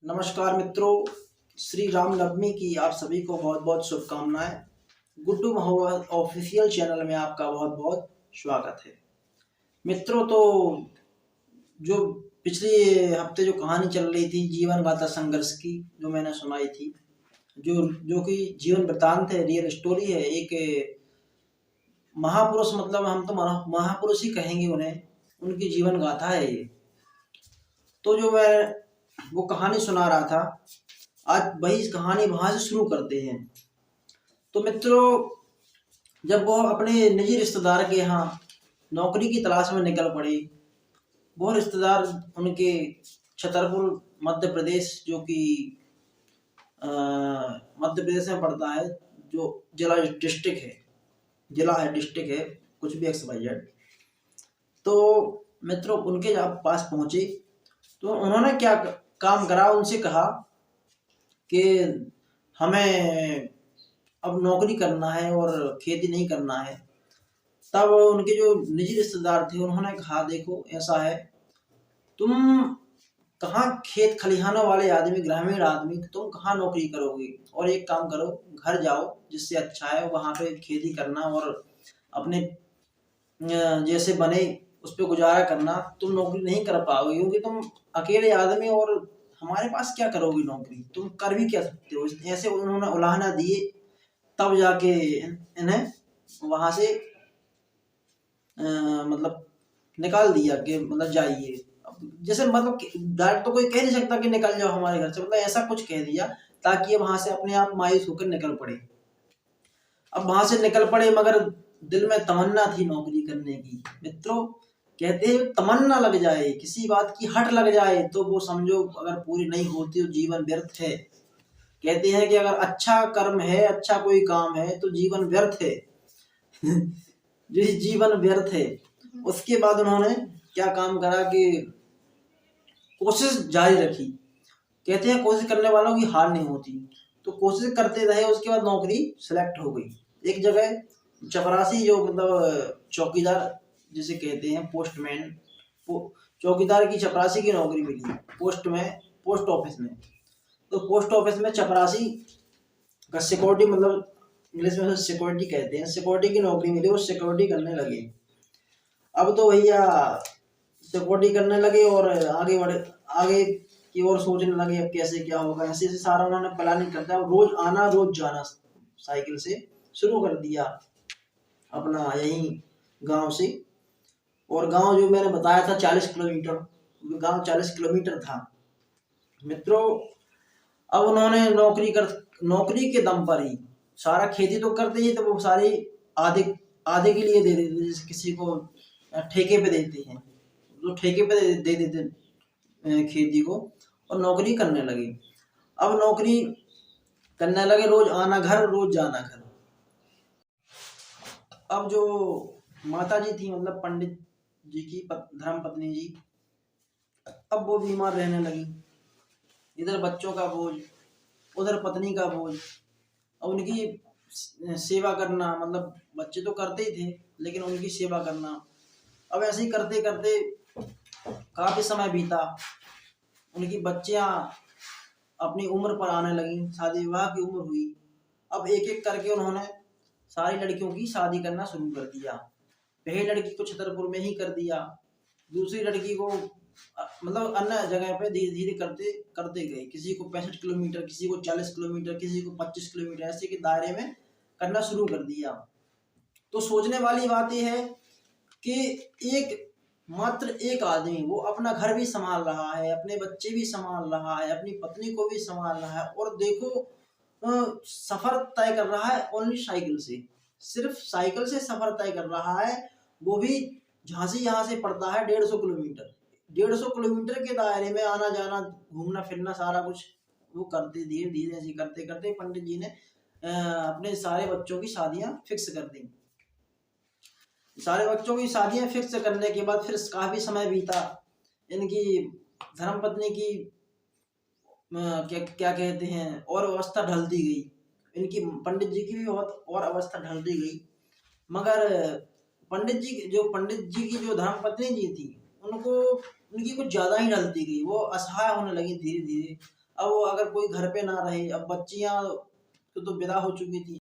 नमस्कार मित्रों, श्री रामनवमी की आप सभी को बहुत बहुत शुभकामनाएं। गुड्डू महुआ ऑफिशियल चैनल में आपका बहुत बहुत स्वागत है। मित्रों, तो जो पिछले हफ्ते जो कहानी चल रही थी जीवन गाथा संघर्ष की, जो मैंने सुनाई थी, जो जो कि जीवन वृतांत है, रियल स्टोरी है। एक महापुरुष, मतलब हम तो महापुरुष ही कहेंगे उन्हें, उनकी जीवन गाथा है ये। तो जो मैं वो कहानी सुना रहा था, आज वही कहानी वहां से शुरू करते हैं। तो मित्रों, जब वो अपने निजी रिश्तेदार के यहाँ नौकरी की तलाश में निकल पड़े, वो रिश्तेदार उनके छतरपुर मध्य प्रदेश, जो कि मध्य प्रदेश में पड़ता है, जो जिला डिस्ट्रिक्ट है, डिस्ट्रिक्ट है, कुछ भी XYZ। तो मित्रों, उनके जब पास पहुंचे तो उन्होंने क्या काम करा, उनसे कहा कि हमें अब नौकरी करना है और खेती नहीं करना है। तब उनके जो निजी रिश्तेदार थे उन्होंने कहा, देखो ऐसा है, तुम कहाँ खेत खलिहानों वाले आदमी, ग्रामीण आदमी, तुम कहाँ नौकरी करोगे, और एक काम करो, घर जाओ, जिससे अच्छा है वहां पे खेती करना और अपने जैसे बने उस पर गुजारा करना। तुम नौकरी नहीं कर पाओगे क्योंकि तुम अकेले आदमी, और हमारे पास क्या करोगे नौकरी, तुम कर भी क्या सकते हो। ऐसे उन्होंने उलाहना दिए, तब जाके इन्हें वहां से मतलब निकाल दिया कि मतलब जाइए। जैसे मतलब डायरेक्ट तो कोई कह नहीं सकता कि निकल जाओ हमारे घर से, मतलब ऐसा कुछ कह दिया ताकि ये वहां से अपने आप मायूस होकर निकल पड़े। अब वहां से निकल पड़े, मगर दिल में तमन्ना थी नौकरी करने की। मित्रों, कहते हैं तमन्ना लग जाए, किसी बात की हट लग जाए, तो वो समझो अगर पूरी नहीं होती तो जीवन व्यर्थ है। कहते हैं कि अगर अच्छा कर्म है, अच्छा कोई काम है, तो जीवन व्यर्थ है। जो जीवन व्यर्थ है। उसके बाद उन्होंने क्या काम करा कि कोशिश जारी रखी। कहते हैं कोशिश करने वालों की हार नहीं होती, तो कोशिश करते रहे। उसके बाद नौकरी सिलेक्ट हो गई एक जगह, चपरासी, जो मतलब चौकीदार जिसे कहते हैं, पोस्टमैन, चौकीदार की चपरासी की नौकरी मिली पोस्ट ऑफिस में। तो पोस्ट ऑफिस में चपरासी का सिक्योरिटी, मतलब इंग्लिश में सिक्योरिटी कहते हैं, सिक्योरिटी की नौकरी मिली। वो सिक्योरिटी करने लगे। अब तो भैया सिक्योरिटी करने लगे और आगे की ओर सोचने लगे, अब कैसे क्या होगा। ऐसे ऐसे सारा उन्होंने प्लानिंग करता है, रोज आना रोज जाना साइकिल से शुरू कर दिया अपना यही गांव से। और गांव जो मैंने बताया था 40 किलोमीटर, गांव 40 किलोमीटर था। मित्रों, अब उन्होंने नौकरी के दम पर ही सारा, खेती तो करते ही, तो वो सारी आधे आधे के लिए दे देते, जैसे किसी को ठेके पे देते हैं, तो ठेके पे दे देते खेती को, और नौकरी करने लगे। अब नौकरी करने लगे, रोज आना घर, रोज जाना घर। अब जो माता जी थी, मतलब पंडित जी की धर्म पत्नी जी, अब वो बीमार रहने लगी। इधर बच्चों का बोझ, उधर पत्नी का बोझ। अब उनकी सेवा करना, मतलब बच्चे तो करते ही थे, लेकिन उनकी सेवा करना। अब ऐसे ही करते करते काफी समय बीता। उनकी बच्चियां अपनी उम्र पर आने लगी, शादी विवाह की उम्र हुई। अब एक एक करके उन्होंने सारी लड़कियों की शादी करना शुरू कर दिया। पहली लड़की को छतरपुर में ही कर दिया, दूसरी लड़की को मतलब अन्य जगह पे धीरे धीरे करते करते गए। किसी को 65 किलोमीटर, किसी को 40 किलोमीटर, किसी को 25 किलोमीटर, ऐसे के दायरे में करना शुरू कर दिया। तो सोचने वाली बात यह है कि मात्र एक आदमी, वो अपना घर भी संभाल रहा है, अपने बच्चे भी संभाल रहा है, अपनी पत्नी को भी संभाल रहा है, और देखो सफर तय कर रहा है ओनली साइकिल से। सिर्फ साइकिल से सफर तय कर रहा है, वो भी झांसी यहाँ से पड़ता है 150 किलोमीटर। 150 किलोमीटर के दायरे में आना जाना, घूमना फिरना, सारा कुछ वो करते, धीरे धीरे ऐसे करते करते पंडित जी ने अपने सारे बच्चों की शादियां फिक्स कर दी। सारे बच्चों की शादियां फिक्स करने के बाद फिर काफी समय बीता। इनकी धर्मपत्नी की क्या क्या कहते हैं, और अवस्था ढलती गई। इनकी पंडित जी की भी बहुत और अवस्था ढलती गई। मगर पंडित जी की जो धर्मपत्नी जी थी, उनको उनकी कुछ ज्यादा ही ढलती गई। वो असहाय होने लगी धीरे धीरे। अब वो अगर कोई घर पे ना रहे, अब बच्चियां तो विदा हो चुकी थी।